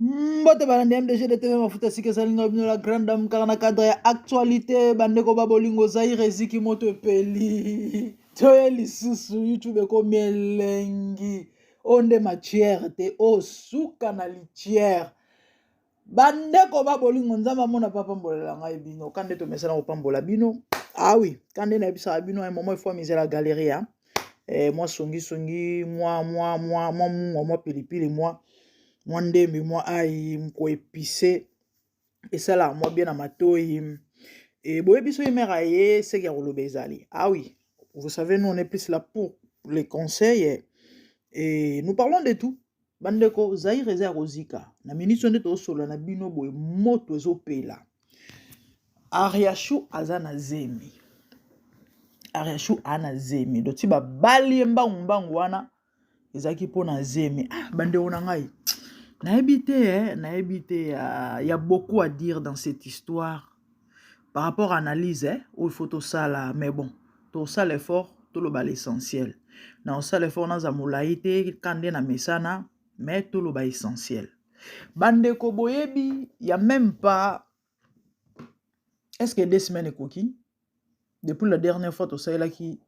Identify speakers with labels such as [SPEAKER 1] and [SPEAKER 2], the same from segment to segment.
[SPEAKER 1] Mbote balandi MDG de TV mafuta sike salinga bino la grande dame car na cadre ya actualité bandeko babolingo Zaire eziki moto epeli toye lisusu YouTube ekomi elengi onde matière te osuka na litière bandeko babolingo nzambe amona papambolela ngai bino kande tomesana kopambola bino oui kande na yebisaka bino un moment ifo amiser la galerie hein? Moi songi moi pilipili moi ndembi moi ai mko épicé et ça là moi bien à matoi et boyebi so yemera ye c'est ya koloba ezali oui vous savez nous on est plus là pour les conseils et nous parlons de tout bandeko Zaire eza rozika na minute nde to solo na bino boye moto ezopela Ariashu azana zemi Ariashu ana zemi doti ba bali mbangu wana ezaki pona zemi bandeko na ngai nayebi te y a beaucoup à dire dans cette histoire par rapport à l'analyse où il faut tout ça là mais bon tout ça l'effort tout le bas l'essentiel na ça l'effort na za molaite kande na mesana mais tout le bas essentiel bandeko boyebi y a même pas est-ce que 2 semaines ekoki depuis la dernière fois tout ça là qui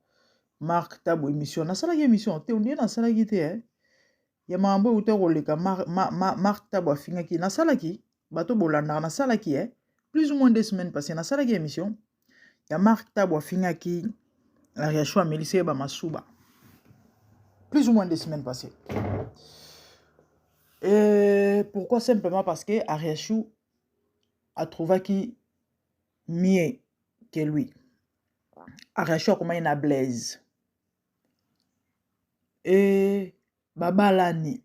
[SPEAKER 1] Marc Tabo émission na sala émission te on dit na sala ki te ya mambo ute koleka Marc Tabo afingaki na sala ki bato bolanda na sala ki plus ou moins 2 semaines passées na sala ki émission ya Marc Tabo afingaki Ariashu amelise ba masuba plus ou moins 2 semaines passées et pourquoi simplement parce que Ariashu a trouvé qui mieux que lui Ariashu a comment une Blaise et babalani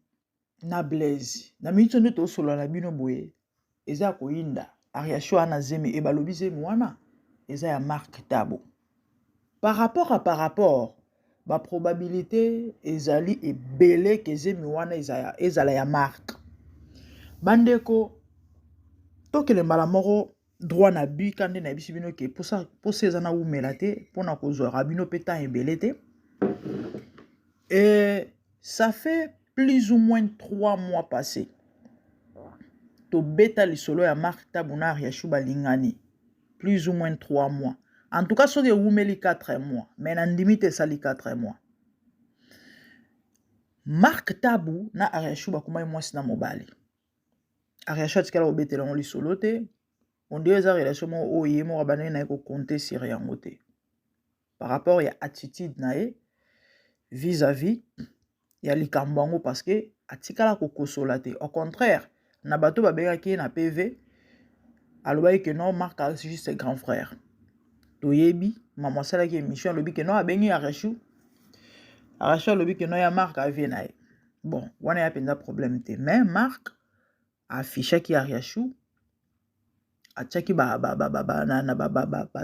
[SPEAKER 1] na Blaise na minute nde to solo na bino boye eza ko inda Ariashu ana zemi e balobi zemi wana eza ya Marc Tabo par rapport ba probabilité ezali ebele ke zemi wana ezala ya Marc bandeko tokele mbala moko droit na but kande na bisi bino ke pour ça na umela te pona kozwa rabino peta ebele te et ça fait plus ou moins 3 mois passés to beta lisolo ya Marc Tabo na Ariashu balingani plus ou moins 3 mois en tout cas so de umeli 4 mois mais na ndimite sali 4 mois Marc Tabo na Ariashu bakuma mwasi na mobali Ariashu atikala obetela ngoli solo te on dit eza relation mo oye mo rabana na ko compter sur yango te par rapport ya attitude na ye vis-à-vis ya likambango parce que atikala ko kosola te au contraire na bato babengaki na PV alobai que non Marc a juste grand frère toyebi maman sala ki émission alobi que non abengi Ariashu alobi que non ya Marc a vena bon wana ya penza problème te mais Marc affiché ki Ariashu atchaki ba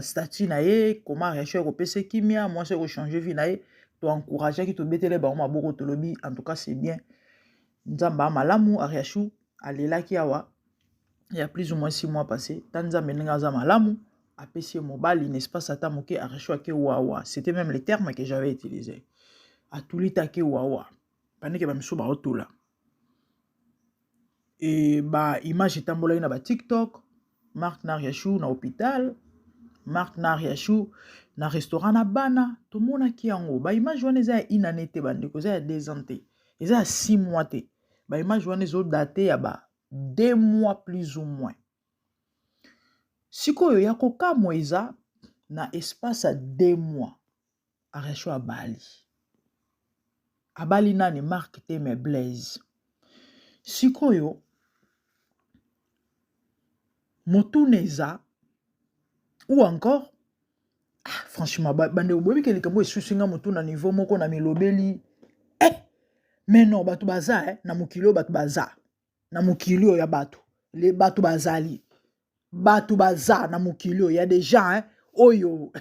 [SPEAKER 1] statut na ye comment Ariashu ko pese kimia moi c'est ko changer vie na ye to encourager ki to betele ba ma boko to lobi en tout cas c'est bien nzamba malamu Ariashu alelaki awa il y a plus ou moins 6 mois passés tanza meninga za malamu apesi mobali n'est-ce pas sata moke Ariashu ake wawa c'était même les termes que j'avais utilisé atulita ke wawa panike ba miso ba otula et ba image etambola na ba TikTok Marc na Ariashu na hôpital Marc na Ariashu na restaurant na bana tout le monde aki yango ba image wana eza inanete bandeko eza 2 ans te eza 6 mois te ba image wana ezo daté ya ba 2 mois plus ou moins sikoyo ya kokamwa eza na espace à 2 mois Ariashu abali nani Marc te me Blaise sikoyo motuneza ou encore franchement bande obobi ke likambo esusinga motuna niveau moko na milobeli mais non batu baza na mokili batu baza na mokili ya batu les batu bazali batu baza na mokili ya des gens oyo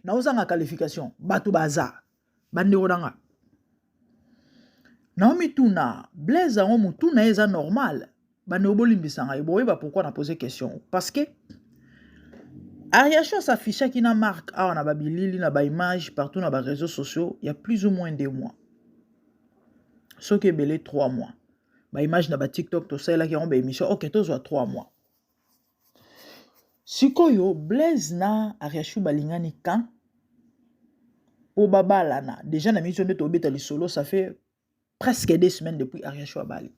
[SPEAKER 1] na ozanga qualification batu baza bande odanga na mituna Blaise ngo mutuna eza normal bande obolimbisanga boyeba pourquoi na poser question parce que Ariashu s'affichait qui na Marc on a babilili na ba image partout na ba réseaux sociaux il y a plus ou moins 2 mois ce qui est belé 3 mois ba image na ba TikTok to sala ki on ba émission OK to zo 3 mois sikoyo Blaise na Ariachou balingani kan po babalana déjà na mission de to beta lisolo ça fait presque 2 semaines depuis Ariachou abali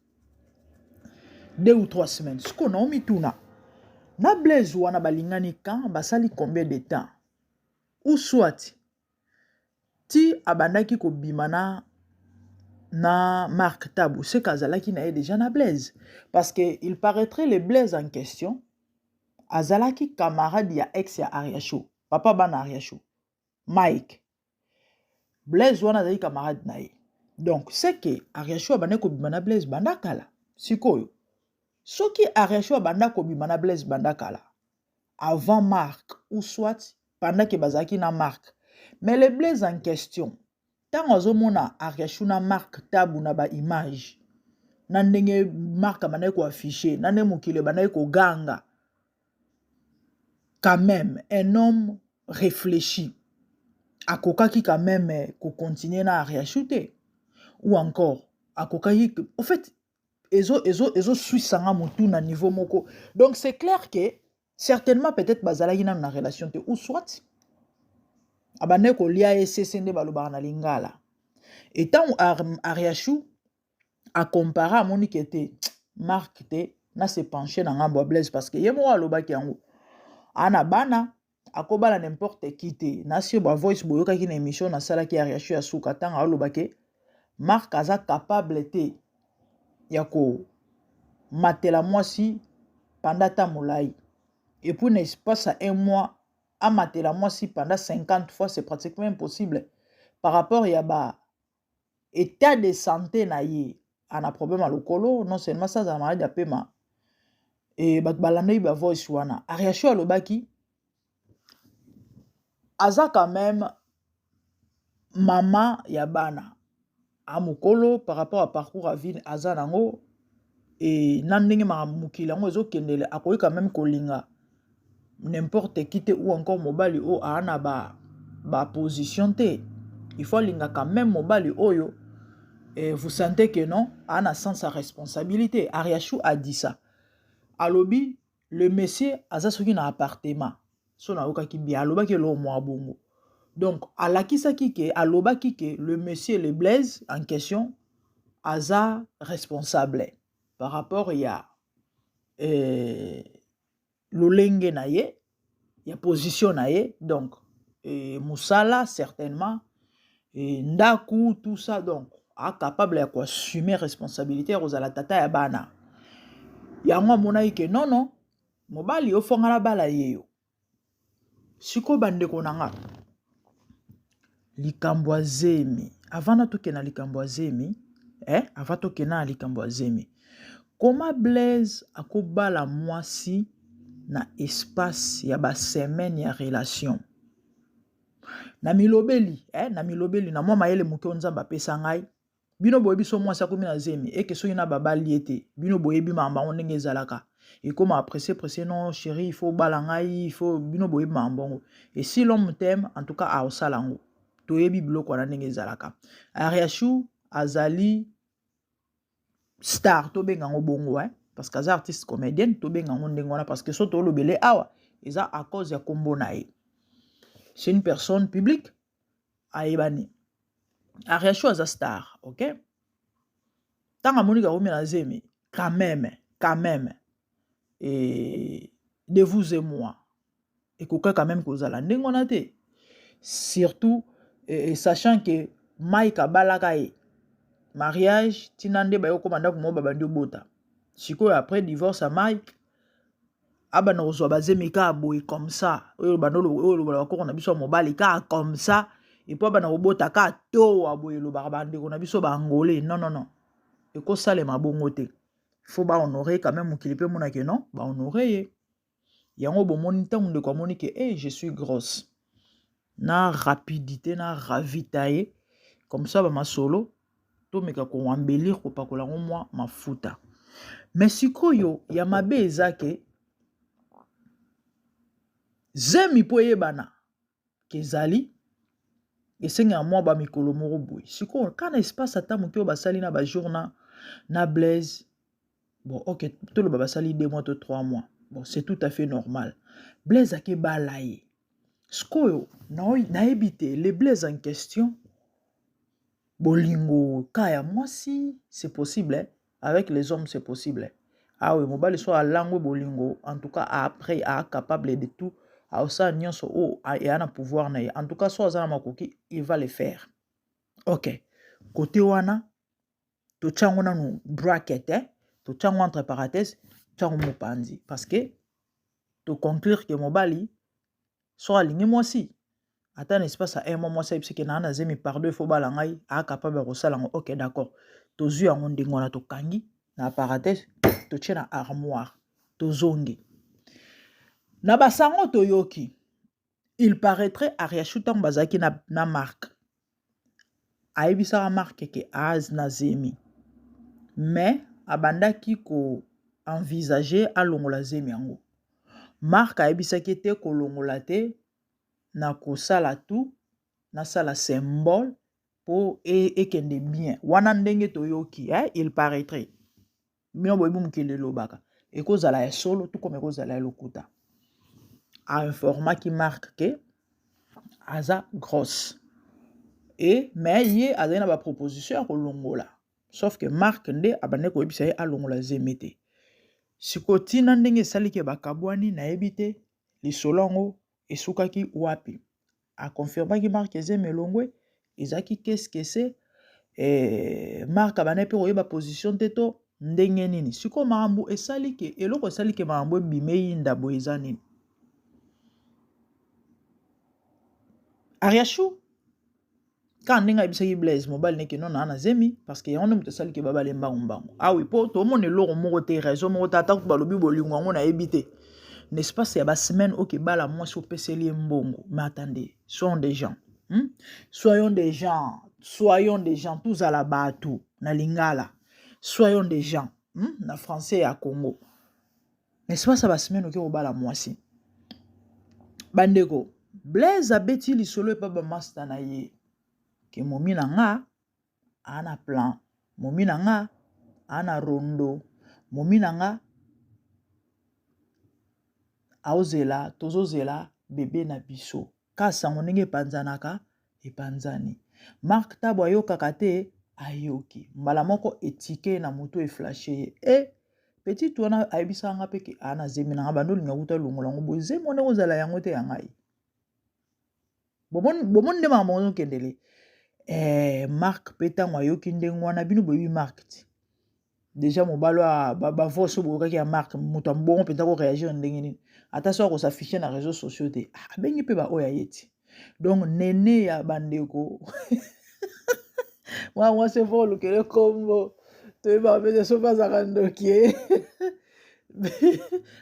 [SPEAKER 1] 2 ou 3 semaines siko na omituna na Blaise wana balingani kan basali combien de temps ou soit ti abandaki ko bimana na Marc Tabou c'est kazalaki na déjà na Blaise parce que il paraîtrait le Blaise en question azalaki camarade ya ex ya Ariachou papa bana Ariachou Mike Blaise wana azali camarade na ye donc c'est que Ariachou abandaki ko bimana Blaise bandakala sikoyo soki Ariachou abandaki ko bimana Blaise bandakala avant Marc ou soit pendant que bazalaki na Marc mais le Blaise en question tant azomona Ariachou na Marc Tabou na ba image na ndenge Marc abandaki ko afficher na ndenge mokili abandaki ko ganga quand même un homme réfléchi akokaki quand même ko continuer na Ariachou te ou encore akokaki en fait ezo suisanga mutu na niveau moko donc c'est clair que certainement peut-être bazalaki na na relation te ou soit abandaki ko lia esese nde balobaka na lingala et tant Ariachou a comparé à moni qui était Marc te na se pencher na ngambo Blaise parce que yemo alobaki yango ana bana akobala n'importe qui te na si ba voice boyoka ki na émission na sala ki Ariachou ya suka tanga alobaki Marc aza capable te ya ko matela mwasi pendant ta molai et pour l'espace à 1 mois à matela mwasi pendant 50 fois c'est pratiquement impossible par rapport ya ba état de santé na ye ana problème à lokolo non seulement ça za malade ya pema et bat balanda ba voice wana Ariachou alobaki aza quand même maman ya bana a mokolo par rapport à parcours à vie aza nango et nan ndenge mokili yango ezokendele akoki quand même kolinga n'importe qui te ou encore mobali o ana ba position te il faut linga quand même mobali oyo et vous sentez que non ana sens sa responsabilité Ariachou a dit ça alobi le monsieur aza soki na appartement so na okaki bi alobaki lo mwa bongo donc alakisaki ke alobaki ke le monsieur le Blaise en question aza responsable par rapport ya lolenge na ye ya position na ye donc musala certainement ndaku tout ça donc a capable ya assumer responsabilité ozala tata ya bana yango amonaki ke non mobali ofongala bala yeyo siko bandeko nanga likambo azemi avant tokena likambo azemi avant tokena likambo azemi comment Blaise akobala mwasi na espace ya ba semaine ya relation na milobeli na mwa mayele moke nzamba pesa ngai bino boyebi so mwasi akomi na zemi eke soki na babali ete bino boyebi mamba ndenge ezalaka et comme pressé non chérie il faut bala ngai il faut bino boyebi mamba et si l'homme t'aime en tout cas a osalango toyebi biloko na ndenge ezalaka Ariachou azali star to benga ngo bongo parce que aza artiste comédienne to benga ngo ndenge wana parce que so to lobele awa eza à cause ya kombo na ye c'est une personne publique ayebani Ariachou aza star OK tanga monika omi na zemi quand même et de vous et moi et koka quand même kozala ndenge wana te surtout et sachant que Mike abalaka ye mariage tinande bayo komanda ko mo babandi obota sikoyo après divorce à Mike abana ozwa bazemi ka boy comme ça oyo bandolo oyo ba ko na biso mobali ka comme ça et puis abana obota ka to aboye lo ba bandi ko na biso ba angolais non et ko salema bongo te faut ba honorer quand même mokili pe mona ke non ba honorer ye yango bomoni ntango ndeko amoni ke je suis grosse na rapidité na ravitailler comme ça ba masolo to meka ko embellir ko pakola moi mafuta mais sikoyo ya mabe ezake zemi po yebana kezali esenga ba mikolo moko boy sikoyo kana espace ata moke basali na ba journal na Blaise Bon, ok, tout le baba sali 2 mois, 3 mois. Bon, c'est tout à fait normal. Blaise ake balaye. Skoyo, na évité les Blaise en question. Bolingo, kaya moi si, c'est possible. Hein? Avec les hommes, c'est possible. Ah oui, mobile soit à langue bolingo. En tout cas, après, à capable de tout. À ça, nyonso, oh, et à pouvoir. En tout cas, soit à makoki, il va le faire. Ok. Côté wana, to tchangona no bracket, hein? To tchango entre parenthèses, tchango mopanzi. Parce que, to conclure que mobile, soit aligné moi si. Attends, espace à un moment, c'est que nana zemi par deux fois balangai, a capable de salango. Ok, d'accord. To zu en ondingona to kangi, na parenthèse, to tchena armoire, to zongi. Na basango to yoki, il paraîtrait à riachutan bazaki na marque. Aibisa marque ke az na zemi. Mais, abandaki ko envisager à longola zemi yango. Marque aibisa ki te ko longola te, na ko sala tout, na sala symbole pour ekende bien. Wana ndenge toyoki, il paraîtrait. Mio boy bum kele lobaka. Et ko zala ya solo tout comme ko zala ya lokuta. A un format qui marque que aza grosse. Et mais yé aza na ba proposition ko longola. Sauf que marque nde abane ko ebisa a longola zemete. Sikoti na ndenge sali ke bakabwani na ebite li solongo esukaki wapi. A confirmé que marque zeme longwe ezaki qu'est-ce que c'est marque abane pe oyeba position teto ndenge nini siko maambu esali ke eloko esali ke maambu bimei ndabo eza nini Ariachou quand ndenge abisaki Blaise mobile neke non na zemi parce que on muto esali ke babale mbango ah oui po to mone loko moko te raison moko tata ko balobi bolingo ngo na ebite n'est-ce pas c'est ba semaine ok bala moi so peseli mbongo mais attendez soyons des gens soyons des gens tous à la batou na lingala soyons des gens na français à Congo n'est-ce pas ça ba semaine ok au bala moi si bandeko Blaise abeti li solo pa ba master na ye ke momi na nga ana plan momi na nga ana rondo momi na nga aozela tozozela bebe na biso kasa ndenge epanzanaka epanzani Mark Tabo ayokaka te ayoki mbala moko etike na moto eflashe e petit wana ayebisanga peke ana zemi na bandolinga kuta longola ngo boze mone ozala yango te yangai bomon nde mamono kendele Mark petango ayoki ndenge wana bino boyebi Mark ti déjà mobalo ba voix boka ki ya Mark moto mbongo penta ko réagir ndenge nini ata so ko s'afficher na réseaux sociaux te bengi pe ba oya yeti donc nene ya bandeko moi c'est vol que le combo te ba be so pas à randokie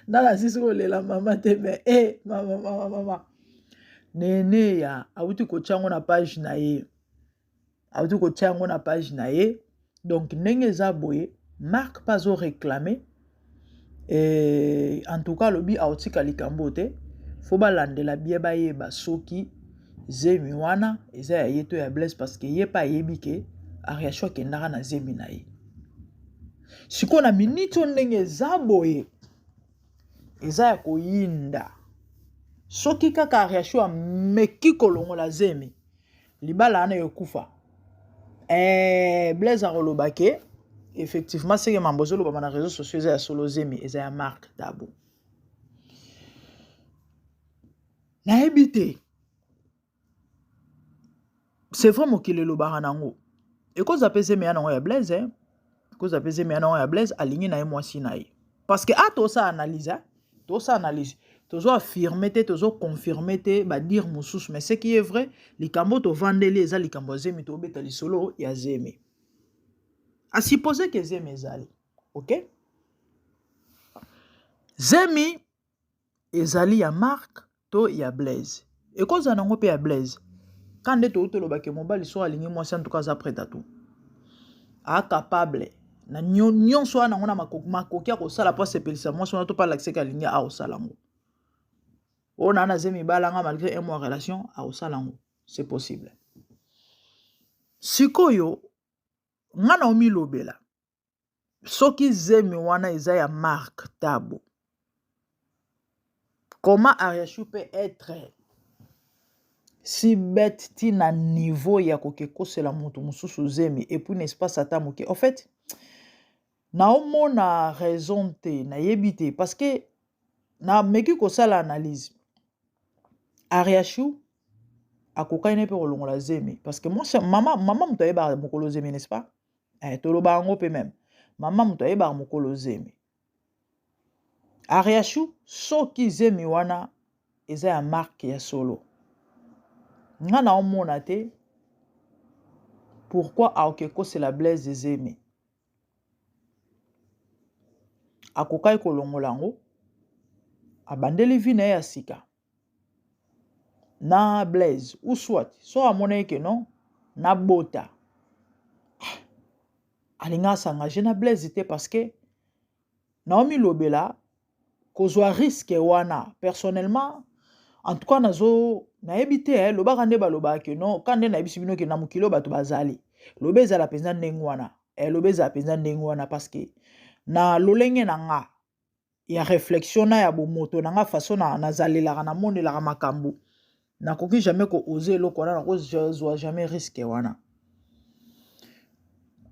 [SPEAKER 1] na sisi ko lela mama te mais mama nene ya awuti ko chango na page na ye donc ndenge za boye Mark pas au réclamer en tout cas lobi autika likambo te faut balandela bie bayeba soki zemi wana eza ya yeto ya Blaise parce que ye pa yebi ke ariachwa kendaka na zemi na ye siko na minute ndenge za boye eza ya koyinda soki kaka ariachwa meki kolongola zemi libala ana yokufa Blaise arolobake effectivement c'est que mambozo loba na réseaux sociaux ya solo zemi eza ya Mark Tabo na ebite c'est vraiment qu'il est loba nango et cause apese me nango ya Blaise aligné na moi si na parce que to ça analyse tozo affirmer te tozo confirmer te ba dire mususu mais ce qui est vrai likambo to vandeli eza likambo zemi to beta li solo ya zemi à supposer que zemi ezali ok zemi ezali ya Mark to ya Blaise et cause nango pe ya Blaise quand nde to lo ba ke mobali so aligné moi si en tout cas après tout a capable na nyonso wana ngona makoki ya kosala po sepelisa moi so na to pas l'accès ka aligné a osalango on a zemi balanga malgré un mois relation a osalango c'est possible sikoyo ngana omi lobela soki zemi wana eza ya Mark Tabo, comment Ariachou peut être si bête tina niveau ya kokekosela mutu mususu zemi et puis n'est-ce pas sata moke. En fait, naomona raison te na yebite parce que na meki kosala analyse. Ariachou akokaine pe kolongola zemi parce que moi maman mutu ayeba mokolo zemi, n'est-ce pas? Toloba ngo pe même. Maman mutu ayeba mokolo zemi. Ariachou soki zemi wana eza ya marque ya solo. Nga na omona te pourquoi aokeko c'est la Blaise zemi. Akokai kolongola ngo abandeli vi na ya sika na Blaise ou soit so amona ke non na bota alinga s'engager na Blaise te parce que Naomi Lobela kozwa risque wana personnellement en tout cas nazo na ebité loba kande ba loba ke non kande na ebisi bino ke na mukilo bato bazali lobeza la penza ndengwana lobeza penza ndengwana parce que na lolenge na nga ya réflexion na ya bomoto na nga façon na nazalela na monela makambu na koki jamais ko oser lokona na ko zwa jamais risque wana.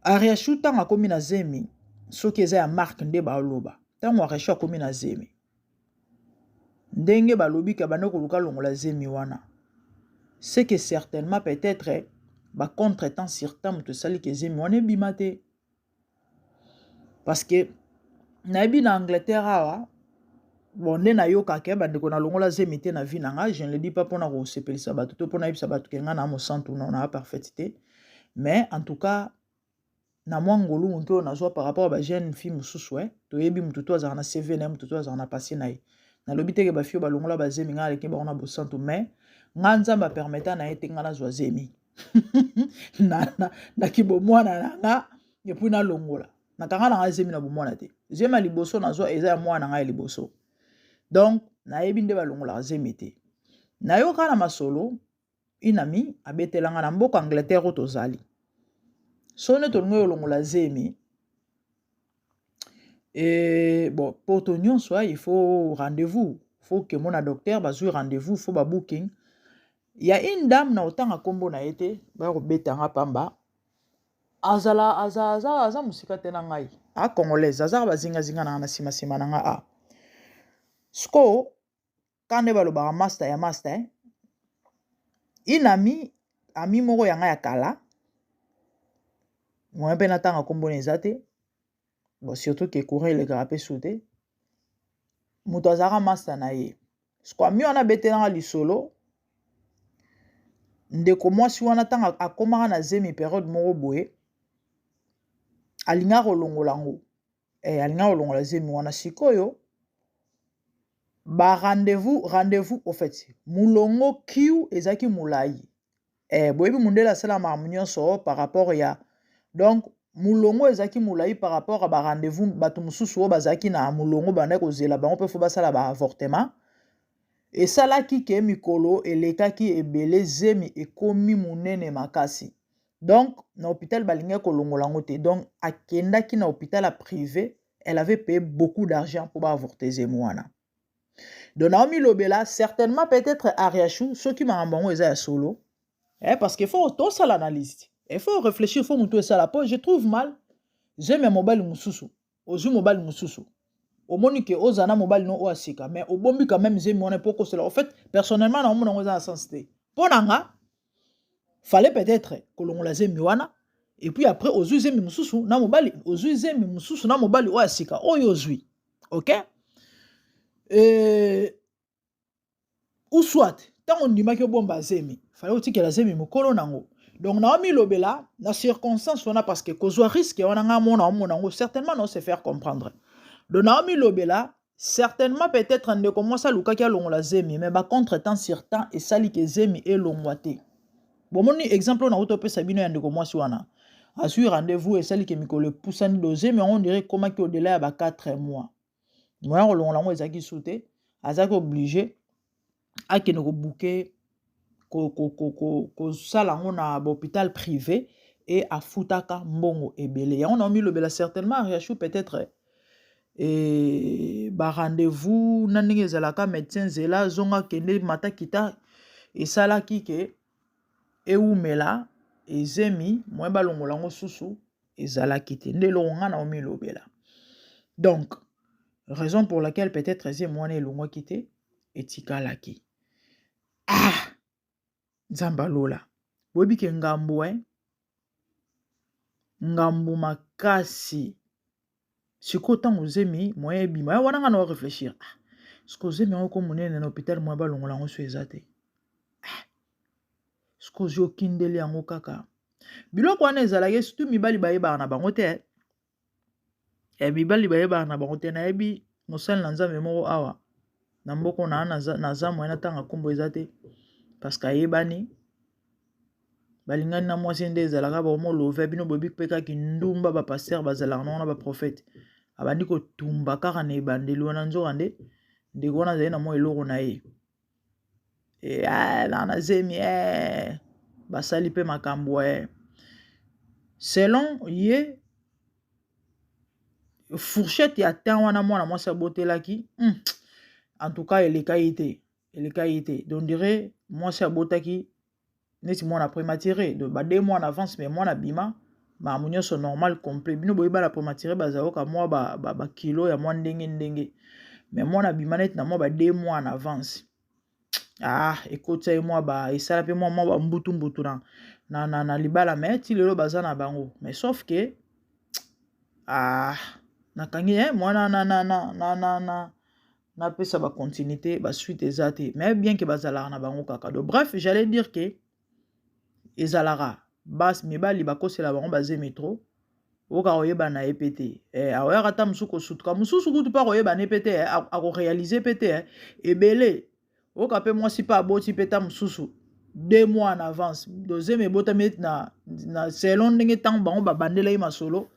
[SPEAKER 1] Ariachou tanga komi na zemi soki eza ya marque nde ba loba tango Ariachou komi na zemi ndenge balobi ka bande koluka longola zemi wana c'est que certainement peut-être ba contretemps sur temps to sali ke zemi wana bimate parce que na bi na Angleterre awa bon nde na yoka ke bande ko na longola zemi te na vie na nga, je ne le dis pas pona ko sepelisa bato to pona ibisa bato ke nga na mo santu non na parfaité mais en tout cas na mwa ngolu muntu na zo par rapport à ba jeune fille mususu to yebi mutu to azana CV na mutu to azana passé na ye na lobi teke ba fio ba longola ba zemi nga leki ba ona bo santu mais nga nzamba permettant na ete nga na zo zemi na kibo mwana na nga et puis na longola na kanga na zemi na bo mwana te zema liboso na zo eza ya mwana nga liboso donc na yebi nde ba longola zemi te na yoka na masolo inami abetelanga na mboka Angleterre tozali sone tolingo longola zemi et bon pour ton nyonso soit il faut rendez-vous, faut que mon docteur bazui rendez-vous, faut ba booking. Il y a une dame na otanga kombo na été ba robetanga pamba aza musika tena ngai a congolaise aza bazinga zinga na sima sima na nga a sko kande baloba master ya master inami ami moko yanga ya kala moi pe natanga kombo na ezate bon surtout que courir le garapé sauté muto azara master na ye sko ami wana betelanga lisolo ndeko mwasi wana tanga akomaka na zemi période moko boye alinga kolongola ngo alinga kolongola zemi wana sikoyo ba rendez-vous au fait mulongo kiu ezaki mulai boyebi mundela sala ma nyonso par rapport ya donc mulongo ezaki mulai par rapport à ba rendez-vous bato mususu o bazaki na mulongo banda kozela bango pe fo basala ba avortement et salaki ke mikolo elekaki ebele zemi ekomi munene makasi donc na hôpital balinga kolongola ngo te donc akendaki na hôpital privé elle avait payé beaucoup d'argent pour ba avorter zemi wana. Donc Naomi Lobela certainement peut-être Ariachou ceux qui m'a bango eza ya solo parce qu'il faut tout ça l'analyse. Il faut réfléchir, il faut monter ça la pause. Je trouve mal. J'aime mobile mususu. Ozu mobile mususu. Au monique ozana mobile no oasika mais au bombi quand même j'aime mon époque cela. En fait, personnellement na mon ngoza sensité. Ponanga fallait peut-être que l'on la zemi wana et puis après ozu zemi mususu na mobile ozu zemi mususu na mobile oasika. Oyozui. OK? Ou soit tant on dit que bomba zemi, fallait aussi que la zemi mukolo nango. Donc Naomi Lobela na circonstance wana parce que kozwa risque wana nga mona ngo certainement non se faire comprendre. Donc Naomi Lobela certainement peut-être ne commence à luka ki longola zemi mais ba contre temps sur temps et sali ke zemi e longwate. Bon moni exemple na auto pe sabino ya ndeko mwasi wana. Asui rendez-vous et sali ke mikolo pusani doze mais on dirait comment que au-delà ya ba 4 mois. Moi on longola ngo ezaki souté, azaki obligé à que nous bouquer ko sala ngo na hôpital privé et afutaka mbongo ebele. Yango na milobela certainement Riachou peut-être et ba rendez-vous na ndenge ezalaka médecin zela zonga kende mata kita esalaki ke eumela ezemi mwa balongola ngo susu ezalaki te nde longa na milobela. Donc raison pour laquelle peut-être eze mwana elongwaki te etikalaki. Ah nzamba lola boyebi ke ngambo ngambo makasi siko ntango ozemi moyen ebima wana nga na réfléchir siko ozemi yango ko monene na hôpital mwa balongola yango so eza te siko ozwi okindeli yango kaka biloko wana ezalaki surtout mibali bayebaka na bango te mibali bayebaka na bango te nayebi mosali na nzambe moko awa na mboko naza moyen natanga nkombo eza te parce que ayebani balingani na mwasi nde ezalaka baomolove bino boyebi mpe kaka ndumba bapaster bazalaka nango na baprofete abandi kotumba kaka na ebandeli wana nzoka nde ndeko wana azali na mwa eloko na ye na zemi basali mpe makambo selon ye fourchette ya temps wana mwana mwasi abotelaki en tout cas eleka ye te donc dirait mwasi abotaki neti mwana prématuré donc ba 2 mois en avance mais mwana bima makambo nyonso normal complet bino boyeba na prématuré bazaoka mwa ba kilo ya mwa ndenge mais mwana bima neti na mwa ba 2 mois en avance ekotisa ye mwa esala mpe mwa ba mbutu na libala mais ti lelo baza na bango mais sauf que nakangi mwana na pesa ba continuité ba suite eza te mais bien que bazalaka na bango kaka donc bref j'allais dire que ezalaka bas mibali bakosela bango baze métro oka oyeba na epete aoyaka ta musu kosutuka mususu kutu pa koyeba na epete akorealize pete ebele oka pe mwasi pa aboti peta mususu 2 mois en avance deuxième ebota met na selon ndenge tango bango babandela ye masolo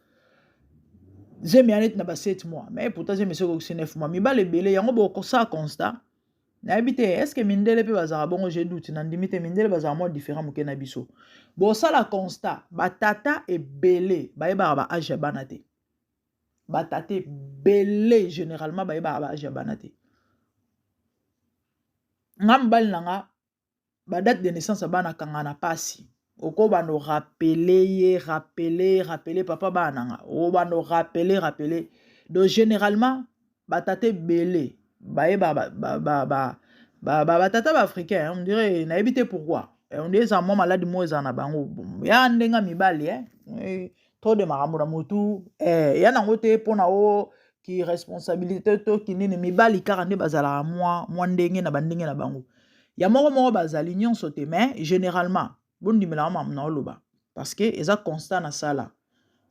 [SPEAKER 1] zemi anet na ba 7 mois mais pourtant zemi seko 9 mois mibali ebele yango bokosa constat nayebi te est-ce que mindele pe bazaka bongo j'ai doute na ndimi te mindele bazaka mwa différent moke na biso bosala constat batata ebele bayebaka ba age ya bana te batata ebele généralement bayebaka ba age ya bana te nga mobali na nga ba date de naissance ya bana kanga na pasi oko bando rappeler papa bana nga o bando rappeler donc généralement batata ebele bayeba batata baafricain on dirait nayebi te pourquoi on dirait eza mwa maladi mo eza na bango ya ndenga mibali trop de makambo na motu ya nango te mpona o ki responsabilité to kinini mibali kaka nde bazalaka mwa ndenge na bandenge na bango ya moko bazali nyonso te mais généralement bondimelaka mamu na oloba parce que eza constat na sala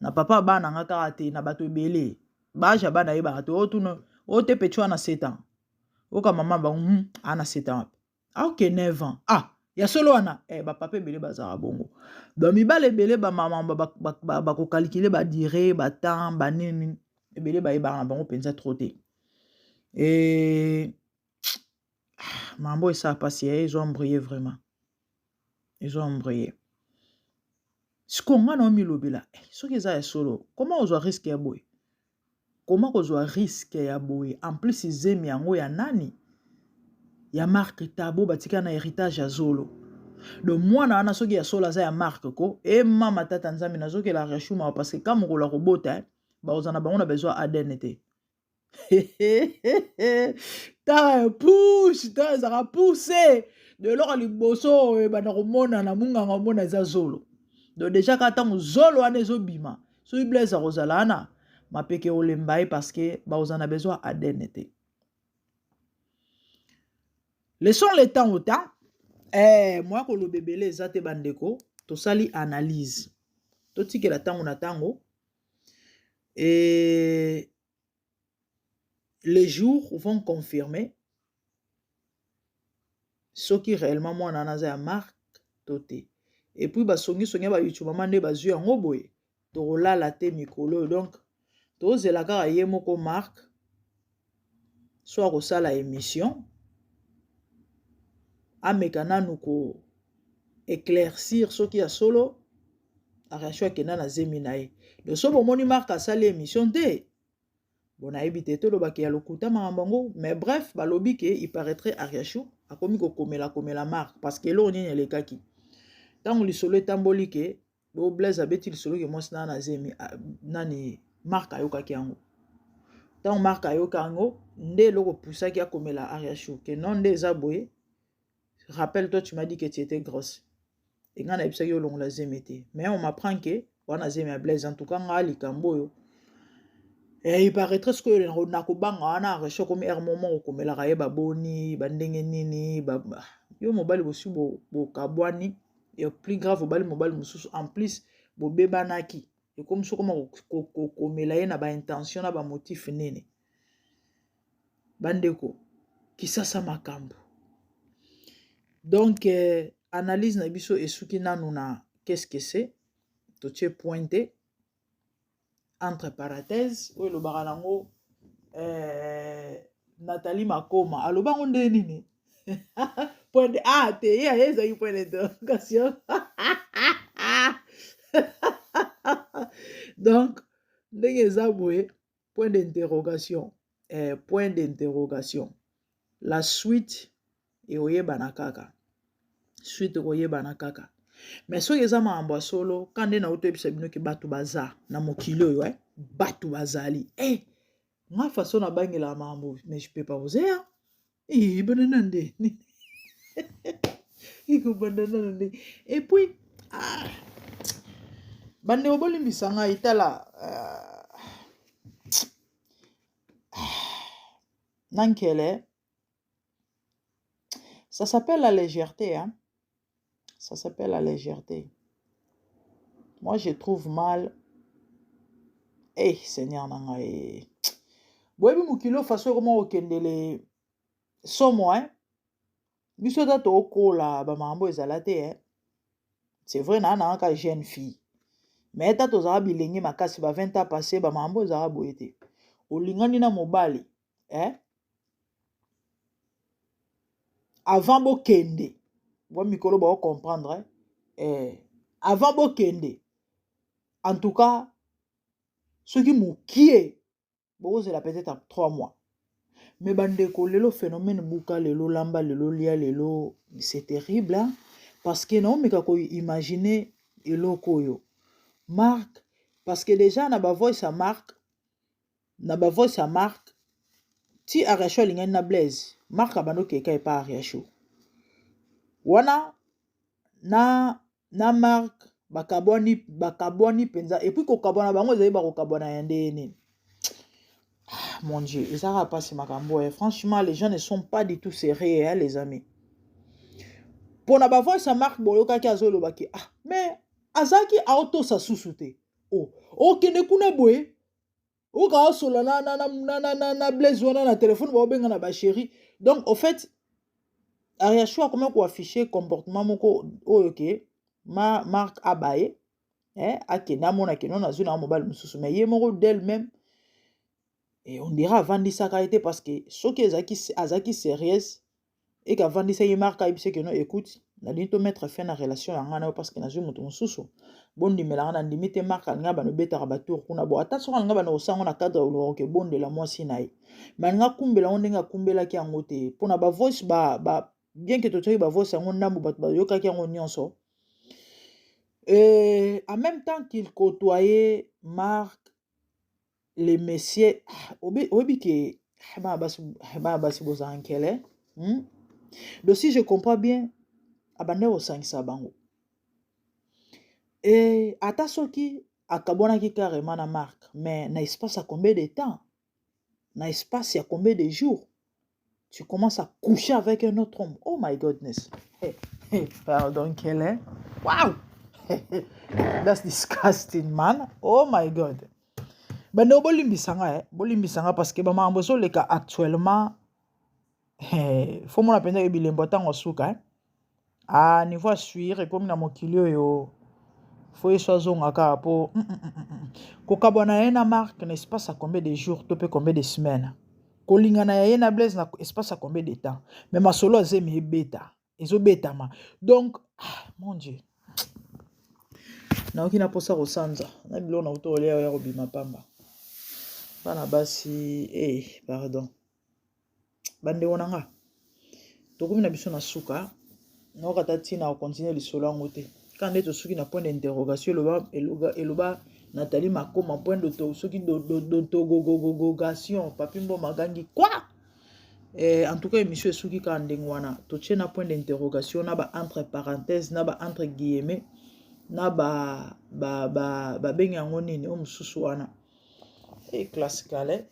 [SPEAKER 1] na papa bana nga kaka te na bato ebele baja bana yebaka te otuna ote petit wana 7 ans oka mama bango ana 7 ans ok 9 ans ya solo wana bapapa ebele bazalaka bongo donc mibale ebele bamama bakokalkule badire batemps banini ebele bayebaka na bango mpenza trop te mambo esala pasi ezo embraye vraiment ezo embraye siko nga na omilobela soki eza ya solo comment ozwa risque ya boye comment kozwa risque ya boye en plus zemi yango ya nani ya marque tabo batika na héritage ya zolo donc mwana wana soki ya solo aza ya marque ko mama tata nzambe nazokela reshuma parce que ka mokolo akobota bakozana bango na besoin ADN te ta push ta ezaka pousse de eloko liboso ebanda komona na munganga omona eza zolo donc déjà ka ntango zolo wana ezobima soki bila eza kozala wana mapeke olemba ye parce que bakozana besoin ADN te laissons le temps au temps moi koloba ebele eza te bandeko tosali analyse totikela ntango na ntango et les jours vont confirmer ce qui réellement mwana naza ya marque to te et puis basongi ba YouTube mama nde bazwi yango boye tokolala te mikolo donc tozela kaka ye moko marque soit kosala émission ameka nanu ko éclaircir soki ya solo Arrachou akenda na zemi na ye. De so bomoni Marc asali émission te. Bon ayebi te to lobaki ya lokuta makambo, mais bref, balobi ke il paraîtrait Arrachou akomi ko komela Marc parce que lo nini elekaki. Tango lisolo etamboli ke bo Blaise abeti lisolo ke mwasi na zemi nani Marc ayokaki yango. Tango Marc ayoka yango nde loko pusaki akomela Arrachou ke non nde eza boye. Rappelle-toi, tu m'as dit que tu étais grosse. Et quand on a eu long la zemete. Mais on m'apprend que on a zemé à Blaise. En tout cas, on a likambo. Et il paraîtrait que on a kobanga on a reçu comme un moment comme la raye baboni, bandenge nini, yo mobile aussi bo kabwani et plus grave mobile mususu en plus bo bebanaki. Et comme ça comme komela na ba intention na ba motif nene. Bandeko qui ça makambo. Donc, analyse na biso esuki nanu na qu'est-ce que c'est? To tche pointé entre parenthèses ou le baralango Nathalie Makoma. Alors bango nde nini? Point te ya yeza yu point d'interrogation. Donc, ndenge zaboué point d'interrogation. Point d'interrogation. La suite et oyeba na kaka. Suite oyeba na kaka. Mais so yeza maambo solo kande na auto ebisa bino ke batu baza na mokili oyo batu bazali nga façon na bangela maambo mais je peux pas oser hein banana nde iko banana nde et puis bande obolimbisa nga itala nankele ça s'appelle la légèreté hein. Ça s'appelle la légèreté. Moi, je trouve mal. Seigneur, nanga. Boyebi mukilo façon comment okendele somo hein. Biso dato okola ba mambo ezalate hein. C'est vrai na ka jeune fille. Mais tato za bilengi makasi ba 20 ans passé ba mambo za boyete. Olingani na mobali hein. Avant bo kende. Bon mikolo ba comprendre avant bo kende. En tout cas, ce qui moukie, bon, c'est peut-être 3 mois. Mais bandeko, le phénomène bouka, le lamba, le lia, le c'est terrible, hein? Parce que non, mais quand imaginer le koyo. Marc, parce que déjà, na ba voice à Marc, ti Arrachou linga na Blaise, Marc abano keka e pa Arrachou. Wana, na Marc, bakabwani penza et puis kokabwana bango ezali bakokabwana yande nini. Mon Dieu, ça va passer makambo franchement les gens ne sont pas du tout sérieux hein, les amis. Pour na bavoy sa marque boloka ki azolo baki mais azaki auto sa susute kene kuna boye ka solo na Blaise wana na téléphone ba benga na ba chérie. Donc au fait Arrachou a comment ko afficher comportement moko oyoke Marc abaye akena mona keno na zuna mobile mususu mais yemoko d'elle-même et on dira vandisa karité parce que ce qui azaki sérieuse et ka vandisa ye Marc aibise keno écoute na dito mettre fin à relation ngana parce que na zo mutu mususu bondi melanga na limite Marc nga bano beta ka batour kuna bo ata soka nga bano sango na cadre o ke bonde la mwasi nae manga kumbela ondenga kumbela ki angote pona ba voice ba bien que totoyi ba voice ngo ndambo bat ba yoka ki ngo nyonso. Et en même temps qu'il côtoyait Marc, les messieurs, obi que donc si je comprends bien, abandé au 5 sabango. Et atasoki akabona ki carrément na Marc, mais na espace à combien de temps? Na espace à combien de jours? Tu commences à coucher avec un autre homme. Oh my goodness. Pardon, quel est? Wow! That's disgusting, man. Oh my God. Ben no bolimbisanga parce que maman boso le cas actuellement faut mon apenda e bilembo tango suka à niveau suivre comme na mokilio yo faut y soit ka po ko kabona na Marc n'est pas à combien de jours to pe combien de semaines ko lingana ya na Blaise na espace à combien de temps mais ma solo azemi beta ezo beta ma donc mon Dieu. naoki na posa kosanza na bilo na utolia ya kobima pamba bana basi pardon bande wonanga tokomi na biso na suka naokata ntina kokontinue lisolo yango te kande tosuki na point d'interrogation eloba Nathalie Makoma point d'autogogogogation papi mbo magangi quoi en tout cas émission esuki ka ndenge wana totie na point d'interrogation na ba entre parenthèses na ba entre guillemets na ba bengi yango nini o mususu wana classical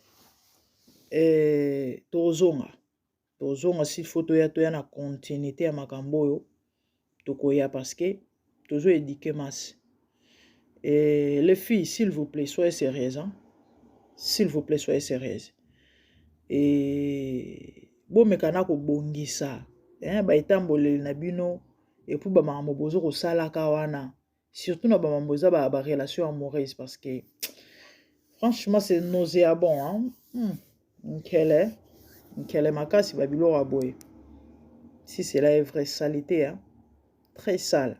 [SPEAKER 1] tozonga si photo ya toya na continuité ya makambo oyo tokoya parce que tozo éduquer masse. Et les filles, s'il vous plaît, soyez sérieuses. Hein? S'il vous plaît, soyez sérieuses. Et bon, mais quand on bongi ça, bah itambole na bino et puis bah maman bozo ko sala kawana. Surtout na maman boza ba relation amoureuse parce que franchement c'est nauséabond. Hein? Quelle makasi babilo aboy. Si c'est la vraie saleté, hein? Très sale.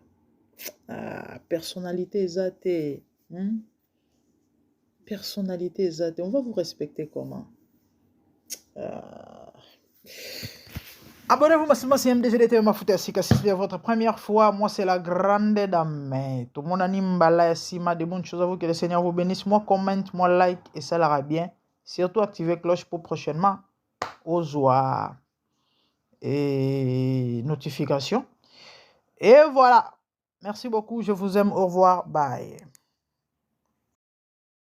[SPEAKER 1] Personnalité exatée. Personnalité exatée. On va vous respecter comment? Abonnez-vous massivement si MDGDT Mafuta Sika. Si c'est votre première fois, moi c'est la grande dame. Tout le monde anime Bala Sima. De bonnes choses à vous. Que le Seigneur vous bénisse. Moi commente, moi like et ça l'ira bien. Surtout activez cloche pour prochainement. Aux joies et notifications. Et voilà. Merci beaucoup. Je vous aime. Au revoir. Bye.